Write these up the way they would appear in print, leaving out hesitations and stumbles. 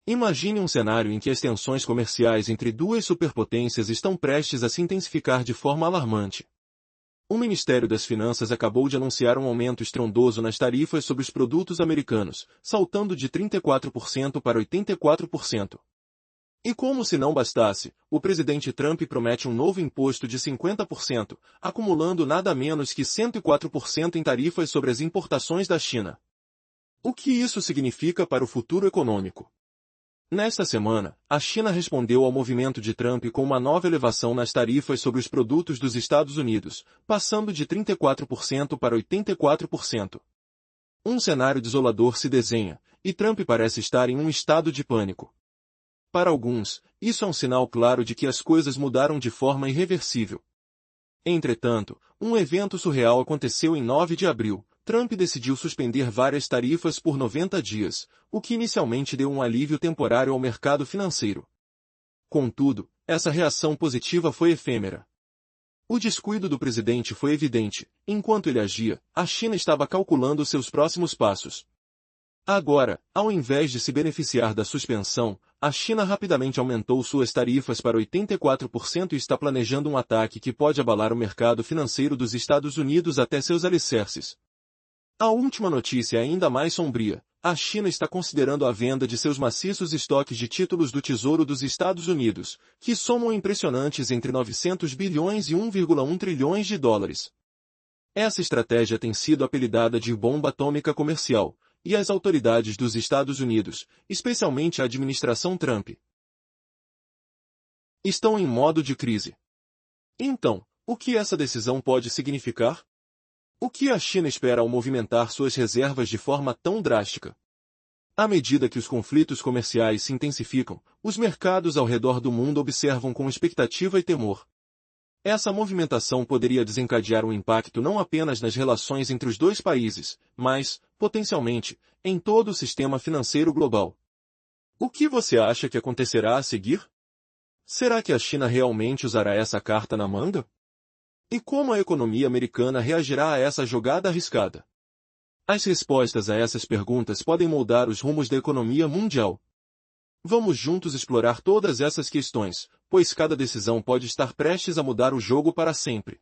Imagine um cenário em que as tensões comerciais entre duas superpotências estão prestes a se intensificar de forma alarmante. O Ministério das Finanças acabou de anunciar um aumento estrondoso nas tarifas sobre os produtos americanos, saltando de 34% para 84%. E como se não bastasse, o presidente Trump promete um novo imposto de 50%, acumulando nada menos que 104% em tarifas sobre as importações da China. O que isso significa para o futuro econômico? Nesta semana, a China respondeu ao movimento de Trump com uma nova elevação nas tarifas sobre os produtos dos Estados Unidos, passando de 34% para 84%. Um cenário desolador se desenha, e Trump parece estar em um estado de pânico. Para alguns, isso é um sinal claro de que as coisas mudaram de forma irreversível. Entretanto, um evento surreal aconteceu em 9 de abril. Trump decidiu suspender várias tarifas por 90 dias, o que inicialmente deu um alívio temporário ao mercado financeiro. Contudo, essa reação positiva foi efêmera. O descuido do presidente foi evidente. Enquanto ele agia, a China estava calculando seus próximos passos. Agora, ao invés de se beneficiar da suspensão, a China rapidamente aumentou suas tarifas para 84% e está planejando um ataque que pode abalar o mercado financeiro dos Estados Unidos até seus alicerces. A última notícia é ainda mais sombria. A China está considerando a venda de seus maciços estoques de títulos do Tesouro dos Estados Unidos, que somam impressionantes entre 900 bilhões e 1,1 trilhões de dólares. Essa estratégia tem sido apelidada de bomba atômica comercial, e as autoridades dos Estados Unidos, especialmente a administração Trump, estão em modo de crise. Então, o que essa decisão pode significar? O que a China espera ao movimentar suas reservas de forma tão drástica? À medida que os conflitos comerciais se intensificam, os mercados ao redor do mundo observam com expectativa e temor. Essa movimentação poderia desencadear um impacto não apenas nas relações entre os dois países, mas, potencialmente, em todo o sistema financeiro global. O que você acha que acontecerá a seguir? Será que a China realmente usará essa carta na manga? E como a economia americana reagirá a essa jogada arriscada? As respostas a essas perguntas podem moldar os rumos da economia mundial. Vamos juntos explorar todas essas questões, pois cada decisão pode estar prestes a mudar o jogo para sempre.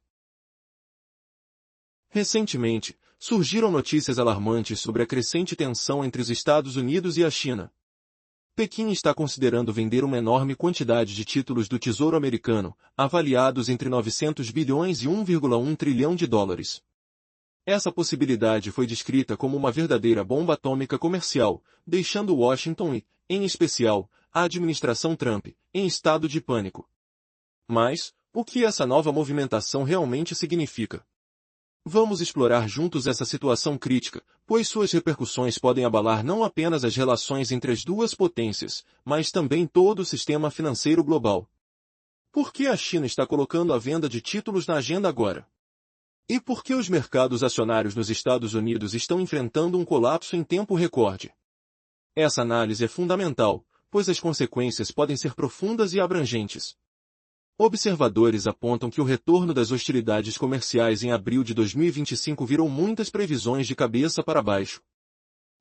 Recentemente, surgiram notícias alarmantes sobre a crescente tensão entre os Estados Unidos e a China. Pequim está considerando vender uma enorme quantidade de títulos do Tesouro americano, avaliados entre 900 bilhões e 1,1 trilhão de dólares. Essa possibilidade foi descrita como uma verdadeira bomba atômica comercial, deixando Washington e, em especial, a administração Trump, em estado de pânico. Mas, o que essa nova movimentação realmente significa? Vamos explorar juntos essa situação crítica, pois suas repercussões podem abalar não apenas as relações entre as duas potências, mas também todo o sistema financeiro global. Por que a China está colocando a venda de títulos na agenda agora? E por que os mercados acionários nos Estados Unidos estão enfrentando um colapso em tempo recorde? Essa análise é fundamental, pois as consequências podem ser profundas e abrangentes. Observadores apontam que o retorno das hostilidades comerciais em abril de 2025 virou muitas previsões de cabeça para baixo.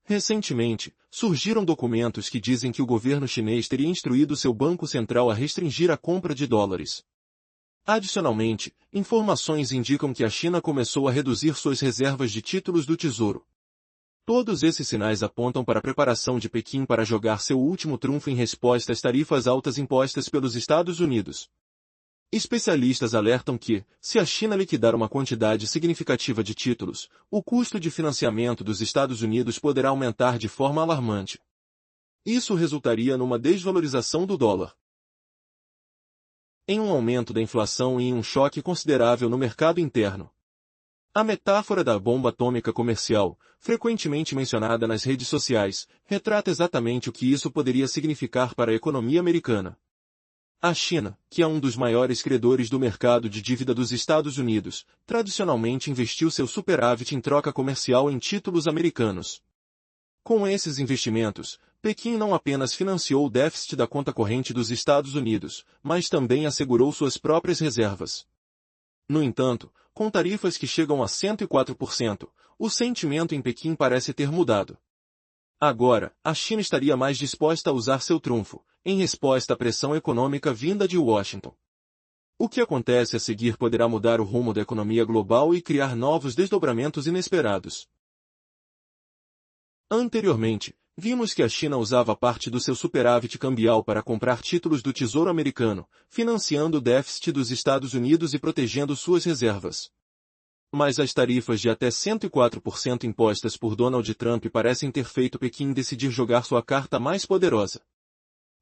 Recentemente, surgiram documentos que dizem que o governo chinês teria instruído seu Banco Central a restringir a compra de dólares. Adicionalmente, informações indicam que a China começou a reduzir suas reservas de títulos do Tesouro. Todos esses sinais apontam para a preparação de Pequim para jogar seu último trunfo em resposta às tarifas altas impostas pelos Estados Unidos. Especialistas alertam que, se a China liquidar uma quantidade significativa de títulos, o custo de financiamento dos Estados Unidos poderá aumentar de forma alarmante. Isso resultaria numa desvalorização do dólar, em um aumento da inflação e em um choque considerável no mercado interno. A metáfora da bomba atômica comercial, frequentemente mencionada nas redes sociais, retrata exatamente o que isso poderia significar para a economia americana. A China, que é um dos maiores credores do mercado de dívida dos Estados Unidos, tradicionalmente investiu seu superávit em troca comercial em títulos americanos. Com esses investimentos, Pequim não apenas financiou o déficit da conta corrente dos Estados Unidos, mas também assegurou suas próprias reservas. No entanto, com tarifas que chegam a 104%, o sentimento em Pequim parece ter mudado. Agora, a China estaria mais disposta a usar seu trunfo, em resposta à pressão econômica vinda de Washington. O que acontece a seguir poderá mudar o rumo da economia global e criar novos desdobramentos inesperados. Anteriormente, vimos que a China usava parte do seu superávit cambial para comprar títulos do Tesouro Americano, financiando o déficit dos Estados Unidos e protegendo suas reservas. Mas as tarifas de até 104% impostas por Donald Trump parecem ter feito Pequim decidir jogar sua carta mais poderosa.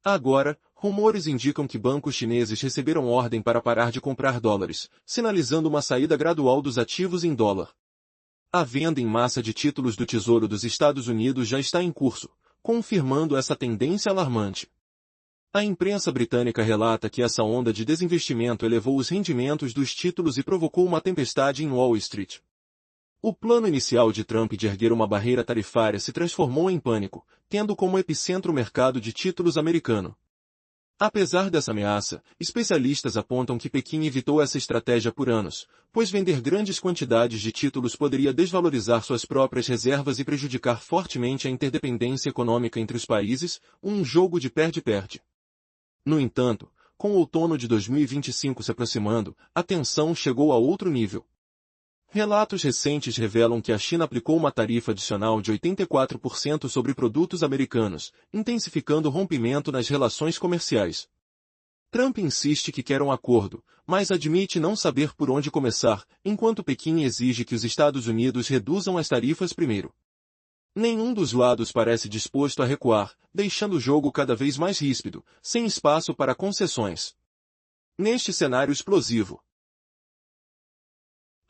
Agora, rumores indicam que bancos chineses receberam ordem para parar de comprar dólares, sinalizando uma saída gradual dos ativos em dólar. A venda em massa de títulos do Tesouro dos Estados Unidos já está em curso, confirmando essa tendência alarmante. A imprensa britânica relata que essa onda de desinvestimento elevou os rendimentos dos títulos e provocou uma tempestade em Wall Street. O plano inicial de Trump de erguer uma barreira tarifária se transformou em pânico, tendo como epicentro o mercado de títulos americano. Apesar dessa ameaça, especialistas apontam que Pequim evitou essa estratégia por anos, pois vender grandes quantidades de títulos poderia desvalorizar suas próprias reservas e prejudicar fortemente a interdependência econômica entre os países, um jogo de perde-perde. No entanto, com o outono de 2025 se aproximando, a tensão chegou a outro nível. Relatos recentes revelam que a China aplicou uma tarifa adicional de 84% sobre produtos americanos, intensificando o rompimento nas relações comerciais. Trump insiste que quer um acordo, mas admite não saber por onde começar, enquanto Pequim exige que os Estados Unidos reduzam as tarifas primeiro. Nenhum dos lados parece disposto a recuar, deixando o jogo cada vez mais ríspido, sem espaço para concessões. Neste cenário explosivo,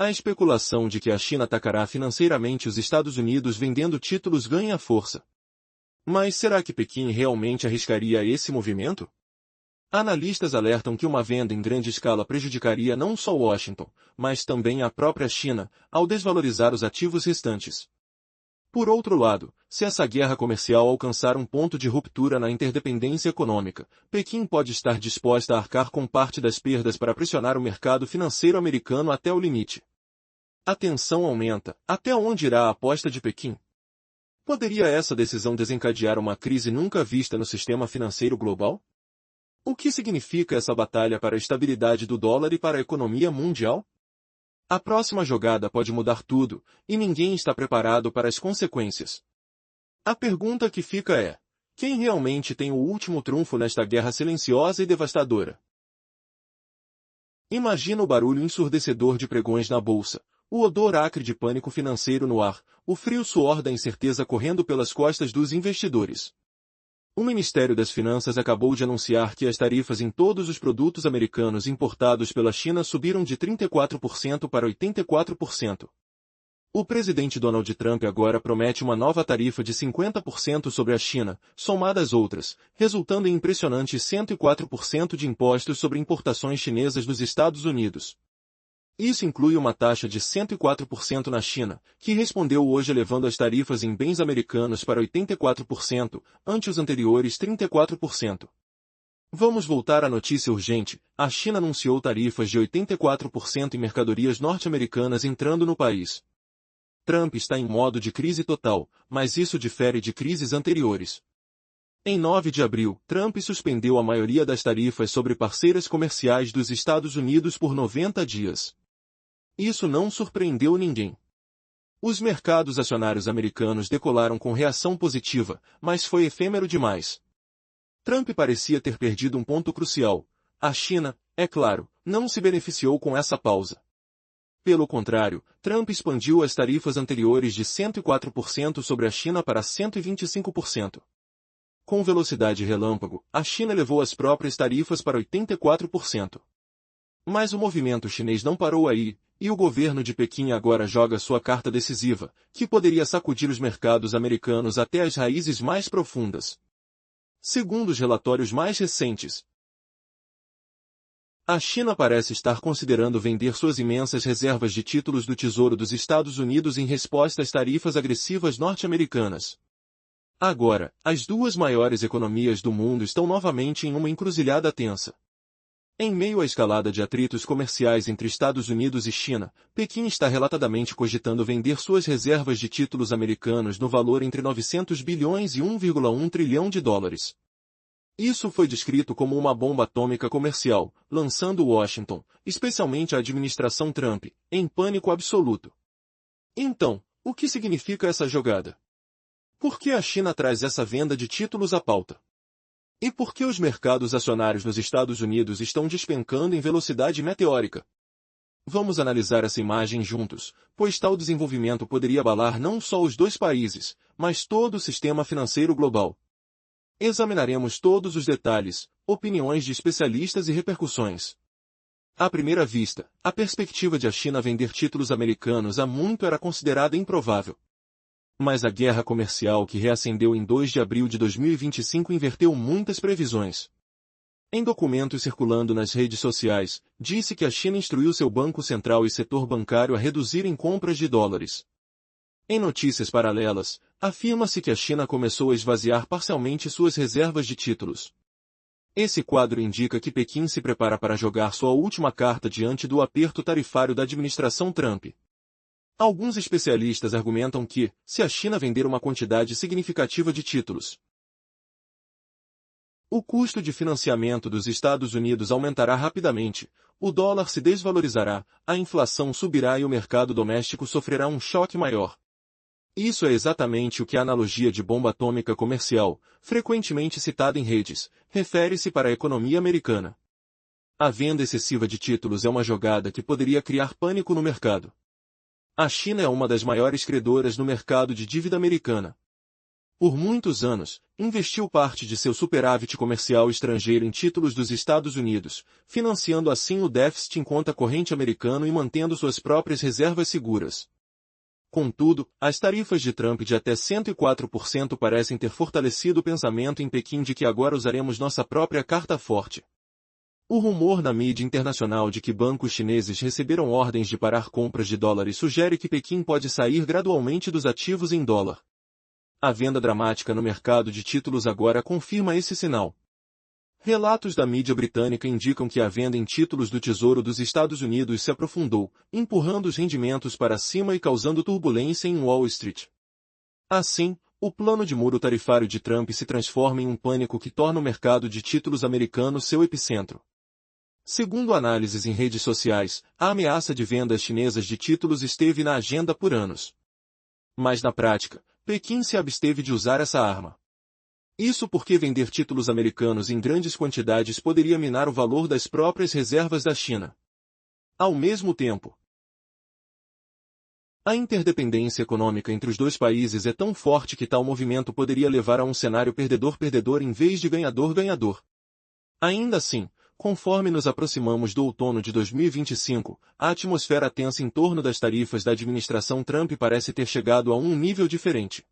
a especulação de que a China atacará financeiramente os Estados Unidos vendendo títulos ganha força. Mas será que Pequim realmente arriscaria esse movimento? Analistas alertam que uma venda em grande escala prejudicaria não só Washington, mas também a própria China, ao desvalorizar os ativos restantes. Por outro lado, se essa guerra comercial alcançar um ponto de ruptura na interdependência econômica, Pequim pode estar disposta a arcar com parte das perdas para pressionar o mercado financeiro americano até o limite. A tensão aumenta. Até onde irá a aposta de Pequim? Poderia essa decisão desencadear uma crise nunca vista no sistema financeiro global? O que significa essa batalha para a estabilidade do dólar e para a economia mundial? A próxima jogada pode mudar tudo, e ninguém está preparado para as consequências. A pergunta que fica é: quem realmente tem o último trunfo nesta guerra silenciosa e devastadora? Imagina o barulho ensurdecedor de pregões na bolsa, o odor acre de pânico financeiro no ar, o frio suor da incerteza correndo pelas costas dos investidores. O Ministério das Finanças acabou de anunciar que as tarifas em todos os produtos americanos importados pela China subiram de 34% para 84%. O presidente Donald Trump agora promete uma nova tarifa de 50% sobre a China, somada às outras, resultando em impressionantes 104% de impostos sobre importações chinesas dos Estados Unidos. Isso inclui uma taxa de 104% na China, que respondeu hoje elevando as tarifas em bens americanos para 84%, ante os anteriores 34%. Vamos voltar à notícia urgente. A China anunciou tarifas de 84% em mercadorias norte-americanas entrando no país. Trump está em modo de crise total, mas isso difere de crises anteriores. Em 9 de abril, Trump suspendeu a maioria das tarifas sobre parceiras comerciais dos Estados Unidos por 90 dias. Isso não surpreendeu ninguém. Os mercados acionários americanos decolaram com reação positiva, mas foi efêmero demais. Trump parecia ter perdido um ponto crucial. A China, é claro, não se beneficiou com essa pausa. Pelo contrário, Trump expandiu as tarifas anteriores de 104% sobre a China para 125%. Com velocidade relâmpago, a China elevou as próprias tarifas para 84%. Mas o movimento chinês não parou aí, e o governo de Pequim agora joga sua carta decisiva, que poderia sacudir os mercados americanos até as raízes mais profundas. Segundo os relatórios mais recentes, a China parece estar considerando vender suas imensas reservas de títulos do Tesouro dos Estados Unidos em resposta às tarifas agressivas norte-americanas. Agora, as duas maiores economias do mundo estão novamente em uma encruzilhada tensa. Em meio à escalada de atritos comerciais entre Estados Unidos e China, Pequim está relatadamente cogitando vender suas reservas de títulos americanos no valor entre 900 bilhões e 1,1 trilhão de dólares. Isso foi descrito como uma bomba atômica comercial, lançando Washington, especialmente a administração Trump, em pânico absoluto. Então, o que significa essa jogada? Por que a China traz essa venda de títulos à pauta? E por que os mercados acionários nos Estados Unidos estão despencando em velocidade meteórica? Vamos analisar essa imagem juntos, pois tal desenvolvimento poderia abalar não só os dois países, mas todo o sistema financeiro global. Examinaremos todos os detalhes, opiniões de especialistas e repercussões. À primeira vista, a perspectiva de a China vender títulos americanos há muito era considerada improvável. Mas a guerra comercial que reacendeu em 2 de abril de 2025 inverteu muitas previsões. Em documentos circulando nas redes sociais, disse que a China instruiu seu Banco Central e setor bancário a reduzirem compras de dólares. Em notícias paralelas, afirma-se que a China começou a esvaziar parcialmente suas reservas de títulos. Esse quadro indica que Pequim se prepara para jogar sua última carta diante do aperto tarifário da administração Trump. Alguns especialistas argumentam que, se a China vender uma quantidade significativa de títulos, o custo de financiamento dos Estados Unidos aumentará rapidamente, o dólar se desvalorizará, a inflação subirá e o mercado doméstico sofrerá um choque maior. Isso é exatamente o que a analogia de bomba atômica comercial, frequentemente citada em redes, refere-se para a economia americana. A venda excessiva de títulos é uma jogada que poderia criar pânico no mercado. A China é uma das maiores credoras no mercado de dívida americana. Por muitos anos, investiu parte de seu superávit comercial estrangeiro em títulos dos Estados Unidos, financiando assim o déficit em conta corrente americano e mantendo suas próprias reservas seguras. Contudo, as tarifas de Trump de até 104% parecem ter fortalecido o pensamento em Pequim de que agora usaremos nossa própria carta forte. O rumor na mídia internacional de que bancos chineses receberam ordens de parar compras de dólares sugere que Pequim pode sair gradualmente dos ativos em dólar. A venda dramática no mercado de títulos agora confirma esse sinal. Relatos da mídia britânica indicam que a venda em títulos do Tesouro dos Estados Unidos se aprofundou, empurrando os rendimentos para cima e causando turbulência em Wall Street. Assim, o plano de muro tarifário de Trump se transforma em um pânico que torna o mercado de títulos americano seu epicentro. Segundo análises em redes sociais, a ameaça de vendas chinesas de títulos esteve na agenda por anos. Mas na prática, Pequim se absteve de usar essa arma. Isso porque vender títulos americanos em grandes quantidades poderia minar o valor das próprias reservas da China. Ao mesmo tempo, a interdependência econômica entre os dois países é tão forte que tal movimento poderia levar a um cenário perdedor-perdedor em vez de ganhador-ganhador. Ainda assim, conforme nos aproximamos do outono de 2025, a atmosfera tensa em torno das tarifas da administração Trump parece ter chegado a um nível diferente.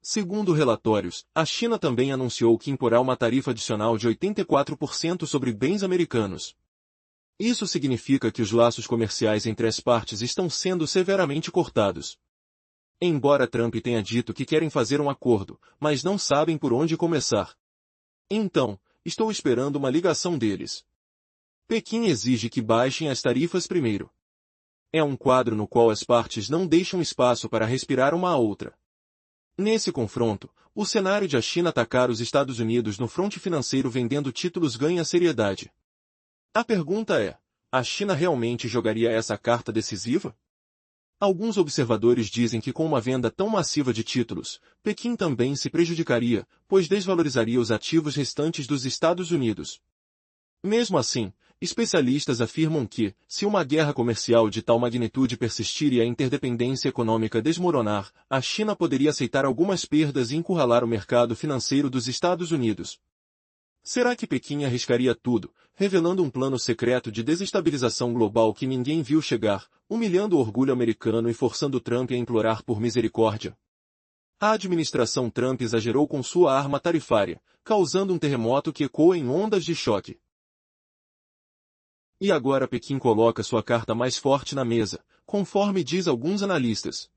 Segundo relatórios, a China também anunciou que imporá uma tarifa adicional de 84% sobre bens americanos. Isso significa que os laços comerciais entre as partes estão sendo severamente cortados. Embora Trump tenha dito que querem fazer um acordo, mas não sabem por onde começar. Então, estou esperando uma ligação deles. Pequim exige que baixem as tarifas primeiro. É um quadro no qual as partes não deixam espaço para respirar uma à outra. Nesse confronto, o cenário de a China atacar os Estados Unidos no fronte financeiro vendendo títulos ganha seriedade. A pergunta é, a China realmente jogaria essa carta decisiva? Alguns observadores dizem que com uma venda tão massiva de títulos, Pequim também se prejudicaria, pois desvalorizaria os ativos restantes dos Estados Unidos. Mesmo assim, especialistas afirmam que, se uma guerra comercial de tal magnitude persistir e a interdependência econômica desmoronar, a China poderia aceitar algumas perdas e encurralar o mercado financeiro dos Estados Unidos. Será que Pequim arriscaria tudo, revelando um plano secreto de desestabilização global que ninguém viu chegar, humilhando o orgulho americano e forçando Trump a implorar por misericórdia? A administração Trump exagerou com sua arma tarifária, causando um terremoto que ecoa em ondas de choque. E agora Pequim coloca sua carta mais forte na mesa, conforme diz alguns analistas.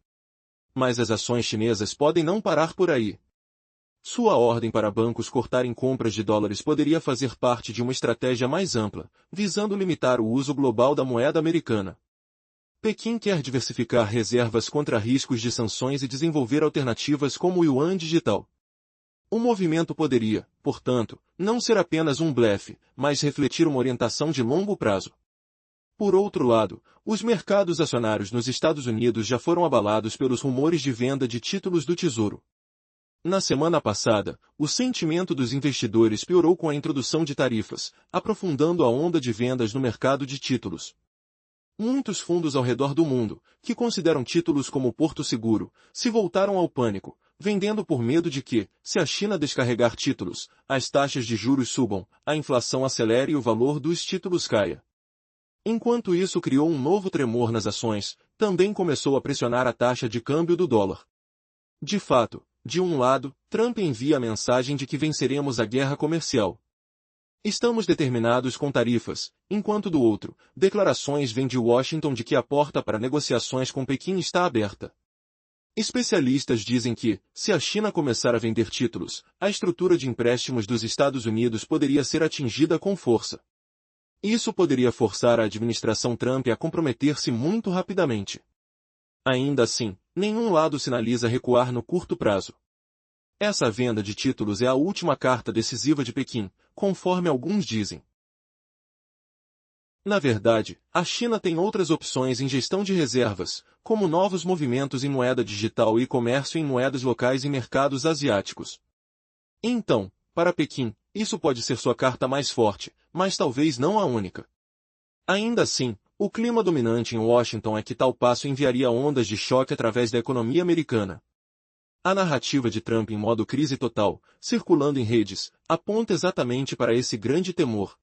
Mas as ações chinesas podem não parar por aí. Sua ordem para bancos cortarem compras de dólares poderia fazer parte de uma estratégia mais ampla, visando limitar o uso global da moeda americana. Pequim quer diversificar reservas contra riscos de sanções e desenvolver alternativas como o yuan digital. O movimento poderia, portanto, não ser apenas um blefe, mas refletir uma orientação de longo prazo. Por outro lado, os mercados acionários nos Estados Unidos já foram abalados pelos rumores de venda de títulos do Tesouro. Na semana passada, o sentimento dos investidores piorou com a introdução de tarifas, aprofundando a onda de vendas no mercado de títulos. Muitos fundos ao redor do mundo, que consideram títulos como porto seguro, se voltaram ao pânico, vendendo por medo de que, se a China descarregar títulos, as taxas de juros subam, a inflação acelere e o valor dos títulos caia. Enquanto isso criou um novo tremor nas ações, também começou a pressionar a taxa de câmbio do dólar. De fato, de um lado, Trump envia a mensagem de que venceremos a guerra comercial. Estamos determinados com tarifas, enquanto do outro, declarações vêm de Washington de que a porta para negociações com Pequim está aberta. Especialistas dizem que, se a China começar a vender títulos, a estrutura de empréstimos dos Estados Unidos poderia ser atingida com força. Isso poderia forçar a administração Trump a comprometer-se muito rapidamente. Ainda assim, nenhum lado sinaliza recuar no curto prazo. Essa venda de títulos é a última carta decisiva de Pequim, conforme alguns dizem. Na verdade, a China tem outras opções em gestão de reservas, como novos movimentos em moeda digital e comércio em moedas locais em mercados asiáticos. Então, para Pequim, isso pode ser sua carta mais forte, mas talvez não a única. Ainda assim, o clima dominante em Washington é que tal passo enviaria ondas de choque através da economia americana. A narrativa de Trump em modo crise total, circulando em redes, aponta exatamente para esse grande temor.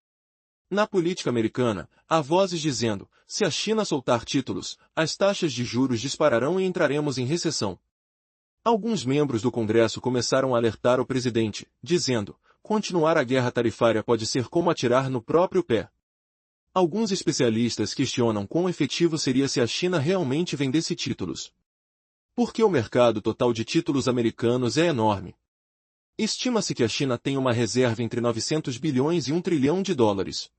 Na política americana, há vozes dizendo, se a China soltar títulos, as taxas de juros dispararão e entraremos em recessão. Alguns membros do Congresso começaram a alertar o presidente, dizendo, continuar a guerra tarifária pode ser como atirar no próprio pé. Alguns especialistas questionam quão efetivo seria se a China realmente vendesse títulos. Porque o mercado total de títulos americanos é enorme. Estima-se que a China tem uma reserva entre 900 bilhões e 1 trilhão de dólares.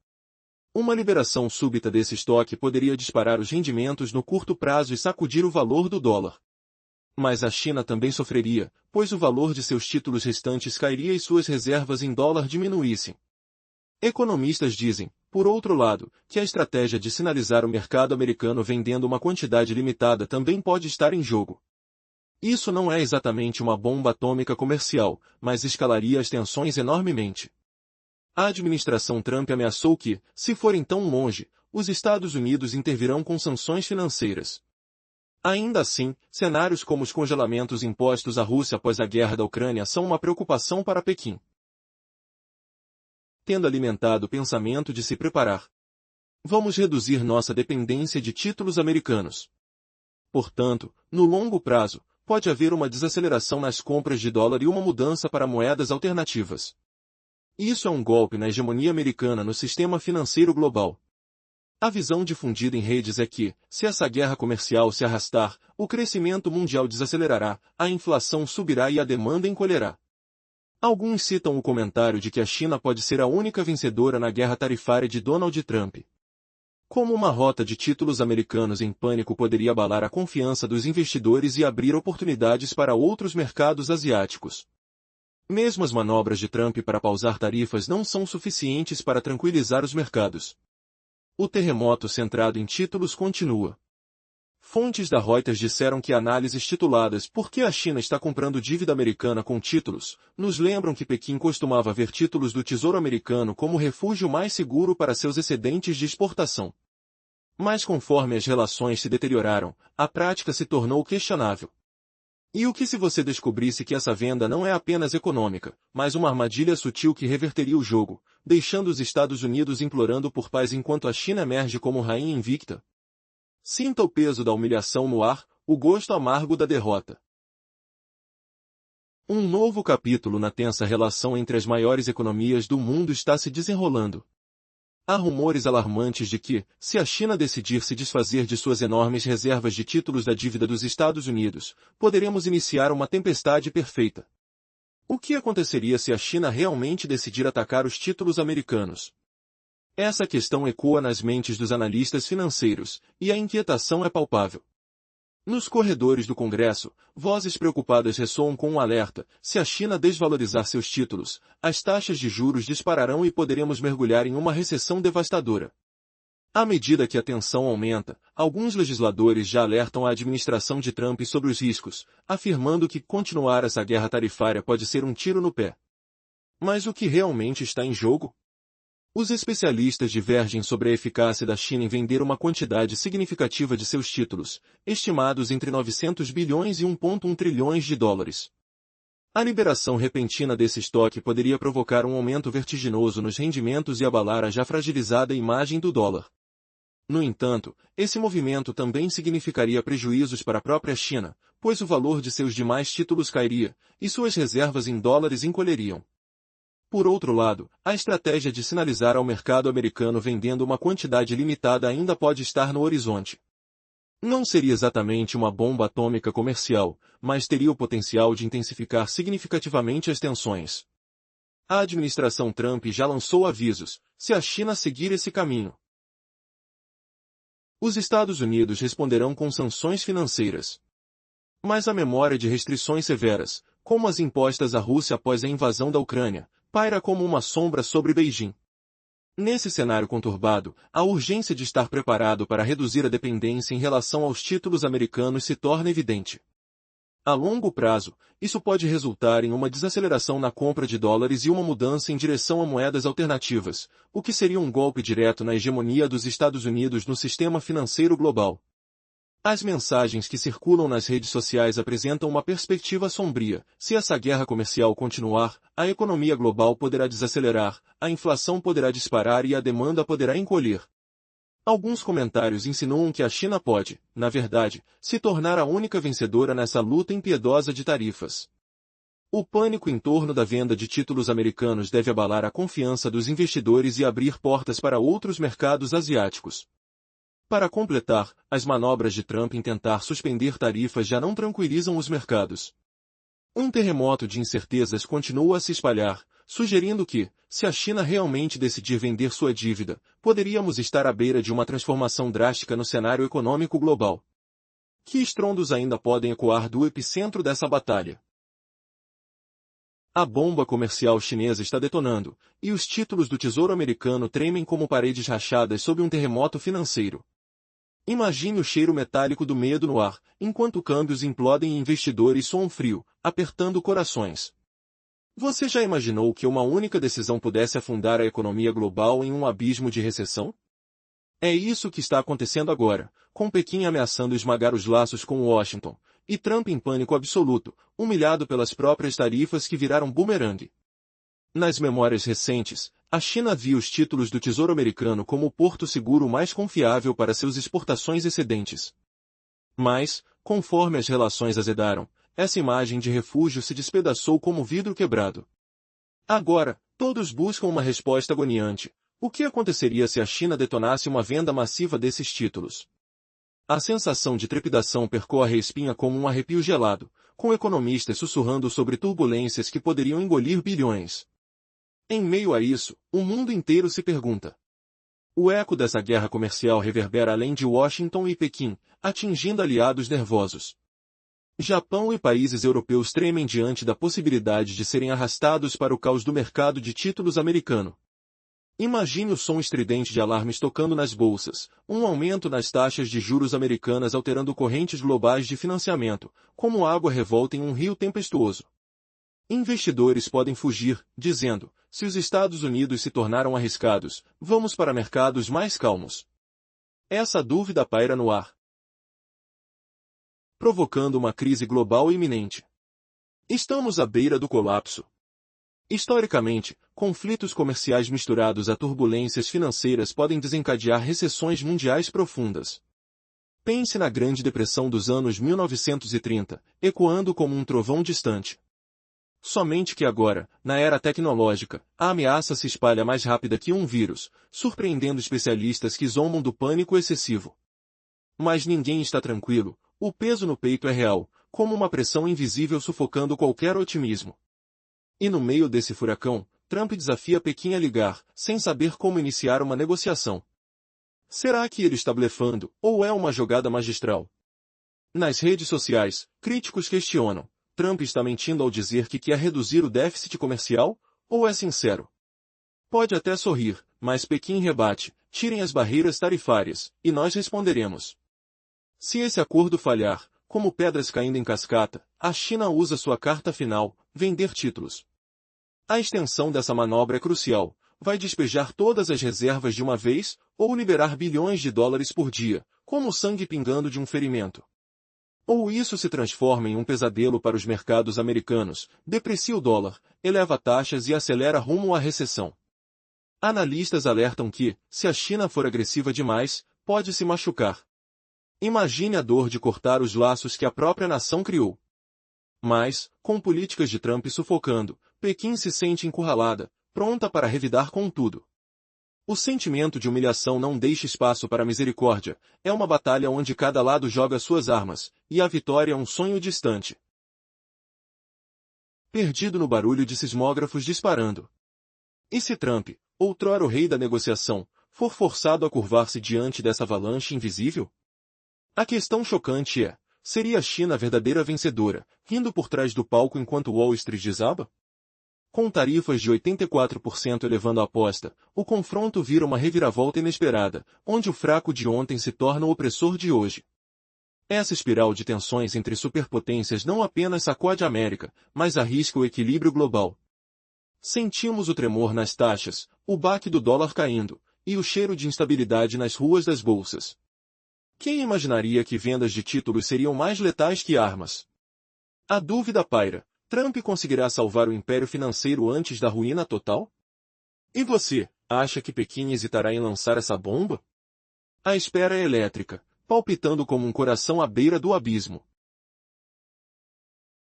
Uma liberação súbita desse estoque poderia disparar os rendimentos no curto prazo e sacudir o valor do dólar. Mas a China também sofreria, pois o valor de seus títulos restantes cairia e suas reservas em dólar diminuíssem. Economistas dizem, por outro lado, que a estratégia de sinalizar o mercado americano vendendo uma quantidade limitada também pode estar em jogo. Isso não é exatamente uma bomba atômica comercial, mas escalaria as tensões enormemente. A administração Trump ameaçou que, se forem tão longe, os Estados Unidos intervirão com sanções financeiras. Ainda assim, cenários como os congelamentos impostos à Rússia após a guerra da Ucrânia são uma preocupação para Pequim. Tendo alimentado o pensamento de se preparar. Vamos reduzir nossa dependência de títulos americanos. Portanto, no longo prazo, pode haver uma desaceleração nas compras de dólar e uma mudança para moedas alternativas. Isso é um golpe na hegemonia americana no sistema financeiro global. A visão difundida em redes é que, se essa guerra comercial se arrastar, o crescimento mundial desacelerará, a inflação subirá e a demanda encolherá. Alguns citam o comentário de que a China pode ser a única vencedora na guerra tarifária de Donald Trump. Como uma rota de títulos americanos em pânico poderia abalar a confiança dos investidores e abrir oportunidades para outros mercados asiáticos. Mesmo as manobras de Trump para pausar tarifas não são suficientes para tranquilizar os mercados. O terremoto centrado em títulos continua. Fontes da Reuters disseram que análises tituladas "Por que a China está comprando dívida americana com títulos?" nos lembram que Pequim costumava ver títulos do Tesouro Americano como refúgio mais seguro para seus excedentes de exportação. Mas conforme as relações se deterioraram, a prática se tornou questionável. E o que se você descobrisse que essa venda não é apenas econômica, mas uma armadilha sutil que reverteria o jogo, deixando os Estados Unidos implorando por paz enquanto a China emerge como rainha invicta? Sinta o peso da humilhação no ar, o gosto amargo da derrota. Um novo capítulo na tensa relação entre as maiores economias do mundo está se desenrolando. Há rumores alarmantes de que, se a China decidir se desfazer de suas enormes reservas de títulos da dívida dos Estados Unidos, poderemos iniciar uma tempestade perfeita. O que aconteceria se a China realmente decidir atacar os títulos americanos? Essa questão ecoa nas mentes dos analistas financeiros, e a inquietação é palpável. Nos corredores do Congresso, vozes preocupadas ressoam com um alerta: se a China desvalorizar seus títulos, as taxas de juros dispararão e poderemos mergulhar em uma recessão devastadora. À medida que a tensão aumenta, alguns legisladores já alertam a administração de Trump sobre os riscos, afirmando que continuar essa guerra tarifária pode ser um tiro no pé. Mas o que realmente está em jogo? Os especialistas divergem sobre a eficácia da China em vender uma quantidade significativa de seus títulos, estimados entre 900 bilhões e 1,1 trilhões de dólares. A liberação repentina desse estoque poderia provocar um aumento vertiginoso nos rendimentos e abalar a já fragilizada imagem do dólar. No entanto, esse movimento também significaria prejuízos para a própria China, pois o valor de seus demais títulos cairia, e suas reservas em dólares encolheriam. Por outro lado, a estratégia de sinalizar ao mercado americano vendendo uma quantidade limitada ainda pode estar no horizonte. Não seria exatamente uma bomba atômica comercial, mas teria o potencial de intensificar significativamente as tensões. A administração Trump já lançou avisos: se a China seguir esse caminho, os Estados Unidos responderão com sanções financeiras. Mas a memória de restrições severas, como as impostas à Rússia após a invasão da Ucrânia, paira como uma sombra sobre Beijing. Nesse cenário conturbado, a urgência de estar preparado para reduzir a dependência em relação aos títulos americanos se torna evidente. A longo prazo, isso pode resultar em uma desaceleração na compra de dólares e uma mudança em direção a moedas alternativas, o que seria um golpe direto na hegemonia dos Estados Unidos no sistema financeiro global. As mensagens que circulam nas redes sociais apresentam uma perspectiva sombria: se essa guerra comercial continuar, a economia global poderá desacelerar, a inflação poderá disparar e a demanda poderá encolher. Alguns comentários insinuam que a China pode, na verdade, se tornar a única vencedora nessa luta impiedosa de tarifas. O pânico em torno da venda de títulos americanos deve abalar a confiança dos investidores e abrir portas para outros mercados asiáticos. Para completar, as manobras de Trump em tentar suspender tarifas já não tranquilizam os mercados. Um terremoto de incertezas continua a se espalhar, sugerindo que, se a China realmente decidir vender sua dívida, poderíamos estar à beira de uma transformação drástica no cenário econômico global. Que estrondos ainda podem ecoar do epicentro dessa batalha? A bomba comercial chinesa está detonando, e os títulos do Tesouro Americano tremem como paredes rachadas sob um terremoto financeiro. Imagine o cheiro metálico do medo no ar, enquanto câmbios implodem e investidores soam frio, apertando corações. Você já imaginou que uma única decisão pudesse afundar a economia global em um abismo de recessão? É isso que está acontecendo agora, com Pequim ameaçando esmagar os laços com Washington, e Trump em pânico absoluto, humilhado pelas próprias tarifas que viraram bumerangue. Nas memórias recentes, a China viu os títulos do Tesouro Americano como o porto seguro mais confiável para suas exportações excedentes. Mas, conforme as relações azedaram, essa imagem de refúgio se despedaçou como vidro quebrado. Agora, todos buscam uma resposta agoniante: o que aconteceria se a China detonasse uma venda massiva desses títulos? A sensação de trepidação percorre a espinha como um arrepio gelado, com economistas sussurrando sobre turbulências que poderiam engolir bilhões. Em meio a isso, o mundo inteiro se pergunta. O eco dessa guerra comercial reverbera além de Washington e Pequim, atingindo aliados nervosos. Japão e países europeus tremem diante da possibilidade de serem arrastados para o caos do mercado de títulos americano. Imagine o som estridente de alarmes tocando nas bolsas, um aumento nas taxas de juros americanas alterando correntes globais de financiamento, como água revolta em um rio tempestuoso. Investidores podem fugir, dizendo: se os Estados Unidos se tornaram arriscados, vamos para mercados mais calmos. Essa dúvida paira no ar, provocando uma crise global iminente. Estamos à beira do colapso. Historicamente, conflitos comerciais misturados a turbulências financeiras podem desencadear recessões mundiais profundas. Pense na Grande Depressão dos anos 1930, ecoando como um trovão distante. Somente que agora, na era tecnológica, a ameaça se espalha mais rápida que um vírus, surpreendendo especialistas que zombam do pânico excessivo. Mas ninguém está tranquilo, o peso no peito é real, como uma pressão invisível sufocando qualquer otimismo. E no meio desse furacão, Trump desafia Pequim a ligar, sem saber como iniciar uma negociação. Será que ele está blefando, ou é uma jogada magistral? Nas redes sociais, críticos questionam: Trump está mentindo ao dizer que quer reduzir o déficit comercial, ou é sincero? Pode até sorrir, mas Pequim rebate: tirem as barreiras tarifárias, e nós responderemos. Se esse acordo falhar, como pedras caindo em cascata, a China usa sua carta final: vender títulos. A extensão dessa manobra é crucial: vai despejar todas as reservas de uma vez, ou liberar bilhões de dólares por dia, como o sangue pingando de um ferimento? Ou isso se transforma em um pesadelo para os mercados americanos, deprecia o dólar, eleva taxas e acelera rumo à recessão? Analistas alertam que, se a China for agressiva demais, pode se machucar. Imagine a dor de cortar os laços que a própria nação criou. Mas, com políticas de Trump sufocando, Pequim se sente encurralada, pronta para revidar com tudo. O sentimento de humilhação não deixa espaço para misericórdia, é uma batalha onde cada lado joga suas armas, e a vitória é um sonho distante. Perdido no barulho de sismógrafos disparando. E se Trump, outrora o rei da negociação, for forçado a curvar-se diante dessa avalanche invisível? A questão chocante é: seria a China a verdadeira vencedora, rindo por trás do palco enquanto Wall Street desaba? Com tarifas de 84% elevando a aposta, o confronto vira uma reviravolta inesperada, onde o fraco de ontem se torna o opressor de hoje. Essa espiral de tensões entre superpotências não apenas sacode a América, mas arrisca o equilíbrio global. Sentimos o tremor nas taxas, o baque do dólar caindo, e o cheiro de instabilidade nas ruas das bolsas. Quem imaginaria que vendas de títulos seriam mais letais que armas? A dúvida paira: Trump conseguirá salvar o império financeiro antes da ruína total? E você, acha que Pequim hesitará em lançar essa bomba? A espera é elétrica, palpitando como um coração à beira do abismo.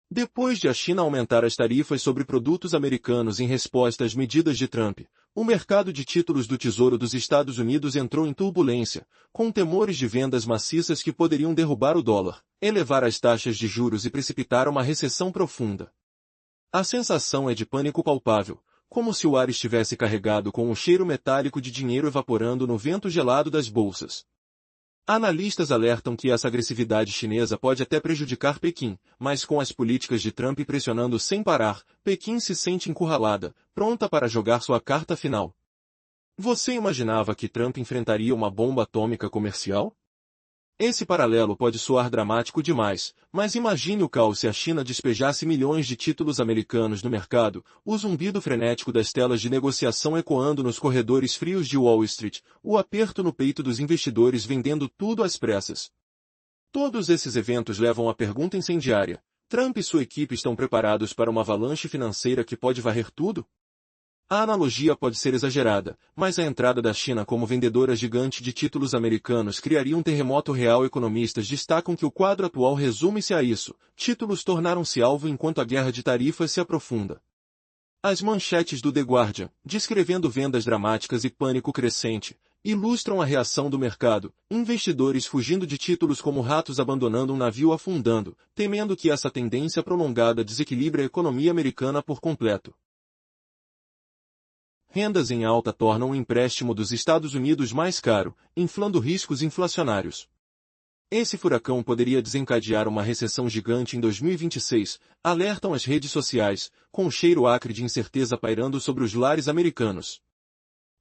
Depois de a China aumentar as tarifas sobre produtos americanos em resposta às medidas de Trump, o mercado de títulos do Tesouro dos Estados Unidos entrou em turbulência, com temores de vendas maciças que poderiam derrubar o dólar, elevar as taxas de juros e precipitar uma recessão profunda. A sensação é de pânico palpável, como se o ar estivesse carregado com um cheiro metálico de dinheiro evaporando no vento gelado das bolsas. Analistas alertam que essa agressividade chinesa pode até prejudicar Pequim, mas com as políticas de Trump pressionando sem parar, Pequim se sente encurralada, pronta para jogar sua carta final. Você imaginava que Trump enfrentaria uma bomba atômica comercial? Esse paralelo pode soar dramático demais, mas imagine o caos se a China despejasse milhões de títulos americanos no mercado, o zumbido frenético das telas de negociação ecoando nos corredores frios de Wall Street, o aperto no peito dos investidores vendendo tudo às pressas. Todos esses eventos levam à pergunta incendiária: Trump e sua equipe estão preparados para uma avalanche financeira que pode varrer tudo? A analogia pode ser exagerada, mas a entrada da China como vendedora gigante de títulos americanos criaria um terremoto real. Economistas destacam que o quadro atual resume-se a isso: títulos tornaram-se alvo enquanto a guerra de tarifas se aprofunda. As manchetes do The Guardian, descrevendo vendas dramáticas e pânico crescente, ilustram a reação do mercado: investidores fugindo de títulos como ratos abandonando um navio afundando, temendo que essa tendência prolongada desequilibre a economia americana por completo. Rendas em alta tornam o empréstimo dos Estados Unidos mais caro, inflando riscos inflacionários. Esse furacão poderia desencadear uma recessão gigante em 2026, alertam as redes sociais, com um cheiro acre de incerteza pairando sobre os lares americanos.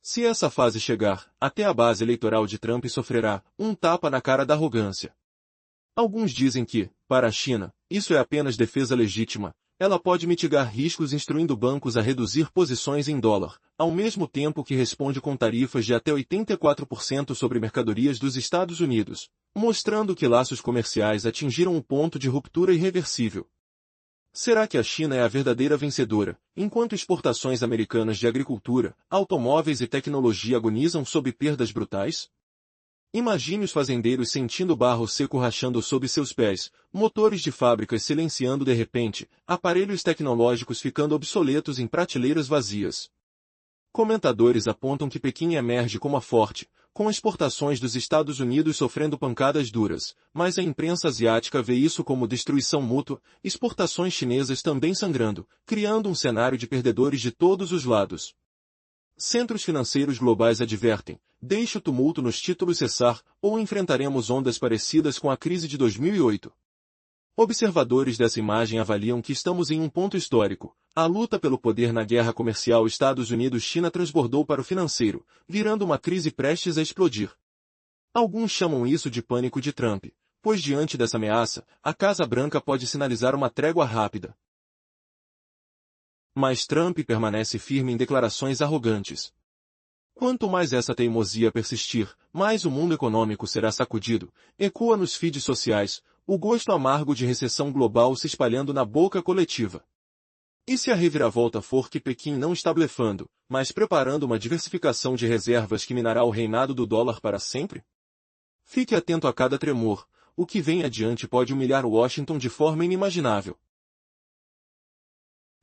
Se essa fase chegar, até a base eleitoral de Trump sofrerá um tapa na cara da arrogância. Alguns dizem que, para a China, isso é apenas defesa legítima. Ela pode mitigar riscos instruindo bancos a reduzir posições em dólar, ao mesmo tempo que responde com tarifas de até 84% sobre mercadorias dos Estados Unidos, mostrando que laços comerciais atingiram um ponto de ruptura irreversível. Será que a China é a verdadeira vencedora, enquanto exportações americanas de agricultura, automóveis e tecnologia agonizam sob perdas brutais? Imagine os fazendeiros sentindo barro seco rachando sob seus pés, motores de fábricas silenciando de repente, aparelhos tecnológicos ficando obsoletos em prateleiras vazias. Comentadores apontam que Pequim emerge como a forte, com exportações dos Estados Unidos sofrendo pancadas duras, mas a imprensa asiática vê isso como destruição mútua, exportações chinesas também sangrando, criando um cenário de perdedores de todos os lados. Centros financeiros globais advertem: deixe o tumulto nos títulos cessar, ou enfrentaremos ondas parecidas com a crise de 2008. Observadores dessa imagem avaliam que estamos em um ponto histórico. A luta pelo poder na guerra comercial Estados Unidos-China transbordou para o financeiro, virando uma crise prestes a explodir. Alguns chamam isso de pânico de Trump, pois diante dessa ameaça, a Casa Branca pode sinalizar uma trégua rápida. Mas Trump permanece firme em declarações arrogantes. Quanto mais essa teimosia persistir, mais o mundo econômico será sacudido, ecoa nos feeds sociais, o gosto amargo de recessão global se espalhando na boca coletiva. E se a reviravolta for que Pequim não está blefando, mas preparando uma diversificação de reservas que minará o reinado do dólar para sempre? Fique atento a cada tremor, o que vem adiante pode humilhar Washington de forma inimaginável.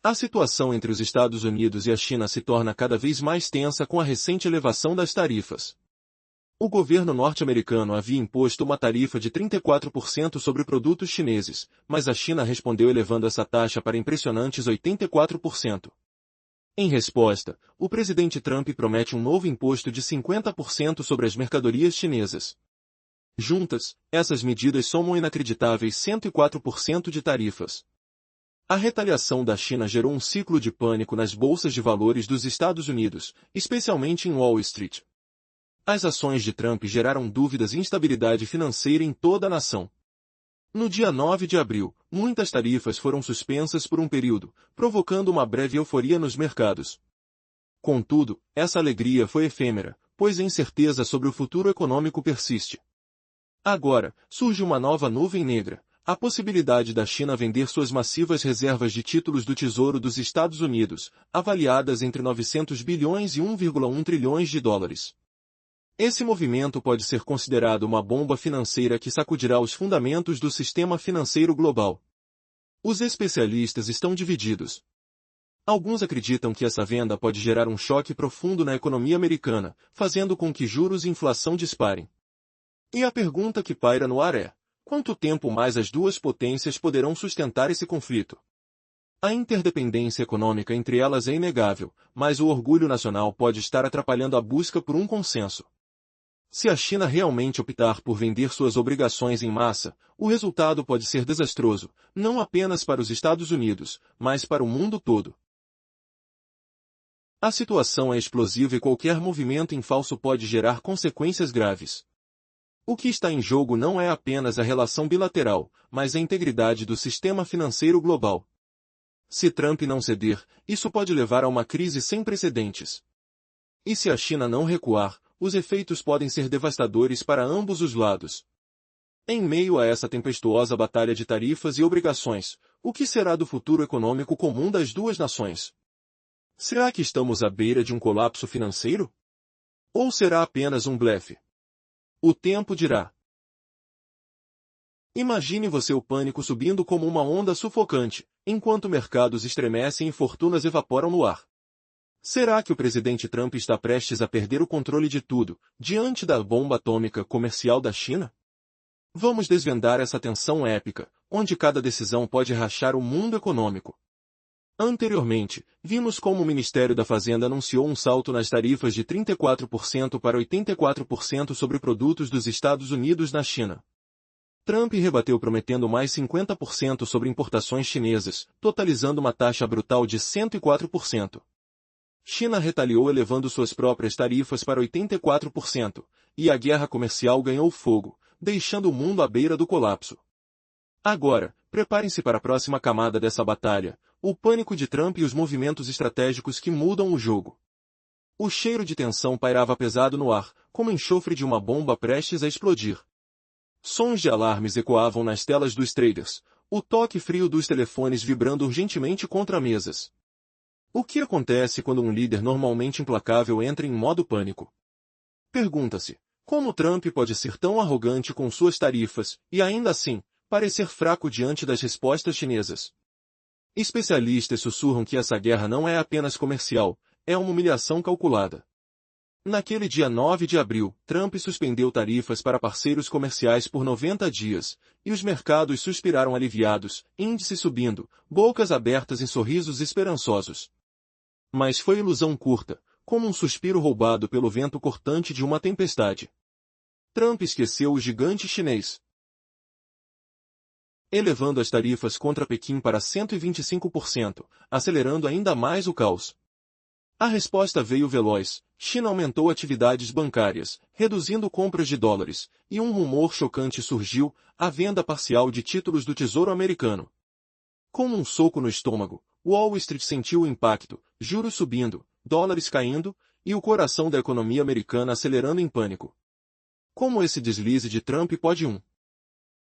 A situação entre os Estados Unidos e a China se torna cada vez mais tensa com a recente elevação das tarifas. O governo norte-americano havia imposto uma tarifa de 34% sobre produtos chineses, mas a China respondeu elevando essa taxa para impressionantes 84%. Em resposta, o presidente Trump promete um novo imposto de 50% sobre as mercadorias chinesas. Juntas, essas medidas somam inacreditáveis 104% de tarifas. A retaliação da China gerou um ciclo de pânico nas bolsas de valores dos Estados Unidos, especialmente em Wall Street. As ações de Trump geraram dúvidas e instabilidade financeira em toda a nação. No dia 9 de abril, muitas tarifas foram suspensas por um período, provocando uma breve euforia nos mercados. Contudo, essa alegria foi efêmera, pois a incerteza sobre o futuro econômico persiste. Agora, surge uma nova nuvem negra, a possibilidade da China vender suas massivas reservas de títulos do Tesouro dos Estados Unidos, avaliadas entre 900 bilhões e 1,1 trilhões de dólares. Esse movimento pode ser considerado uma bomba financeira que sacudirá os fundamentos do sistema financeiro global. Os especialistas estão divididos. Alguns acreditam que essa venda pode gerar um choque profundo na economia americana, fazendo com que juros e inflação disparem. E a pergunta que paira no ar é: quanto tempo mais as duas potências poderão sustentar esse conflito? A interdependência econômica entre elas é inegável, mas o orgulho nacional pode estar atrapalhando a busca por um consenso. Se a China realmente optar por vender suas obrigações em massa, o resultado pode ser desastroso, não apenas para os Estados Unidos, mas para o mundo todo. A situação é explosiva e qualquer movimento em falso pode gerar consequências graves. O que está em jogo não é apenas a relação bilateral, mas a integridade do sistema financeiro global. Se Trump não ceder, isso pode levar a uma crise sem precedentes. E se a China não recuar, os efeitos podem ser devastadores para ambos os lados. Em meio a essa tempestuosa batalha de tarifas e obrigações, o que será do futuro econômico comum das duas nações? Será que estamos à beira de um colapso financeiro? Ou será apenas um blefe? O tempo dirá. Imagine você o pânico subindo como uma onda sufocante, enquanto mercados estremecem e fortunas evaporam no ar. Será que o presidente Trump está prestes a perder o controle de tudo, diante da bomba atômica comercial da China? Vamos desvendar essa tensão épica, onde cada decisão pode rachar o mundo econômico. Anteriormente, vimos como o Ministério da Fazenda anunciou um salto nas tarifas de 34% para 84% sobre produtos dos Estados Unidos na China. Trump rebateu prometendo mais 50% sobre importações chinesas, totalizando uma taxa brutal de 104%. China retaliou elevando suas próprias tarifas para 84%, e a guerra comercial ganhou fogo, deixando o mundo à beira do colapso. Agora, preparem-se para a próxima camada dessa batalha, o pânico de Trump e os movimentos estratégicos que mudam o jogo. O cheiro de tensão pairava pesado no ar, como enxofre de uma bomba prestes a explodir. Sons de alarmes ecoavam nas telas dos traders, o toque frio dos telefones vibrando urgentemente contra mesas. O que acontece quando um líder normalmente implacável entra em modo pânico? Pergunta-se, como Trump pode ser tão arrogante com suas tarifas, e ainda assim, parecer fraco diante das respostas chinesas? Especialistas sussurram que essa guerra não é apenas comercial, é uma humilhação calculada. Naquele dia 9 de abril, Trump suspendeu tarifas para parceiros comerciais por 90 dias, e os mercados suspiraram aliviados, índice subindo, bocas abertas em sorrisos esperançosos. Mas foi ilusão curta, como um suspiro roubado pelo vento cortante de uma tempestade. Trump esqueceu o gigante chinês, elevando as tarifas contra Pequim para 125%, acelerando ainda mais o caos. A resposta veio veloz. China aumentou atividades bancárias, reduzindo compras de dólares, e um rumor chocante surgiu, a venda parcial de títulos do Tesouro Americano. Como um soco no estômago, Wall Street sentiu o impacto, juros subindo, dólares caindo, e o coração da economia americana acelerando em pânico. Como esse deslize de Trump pode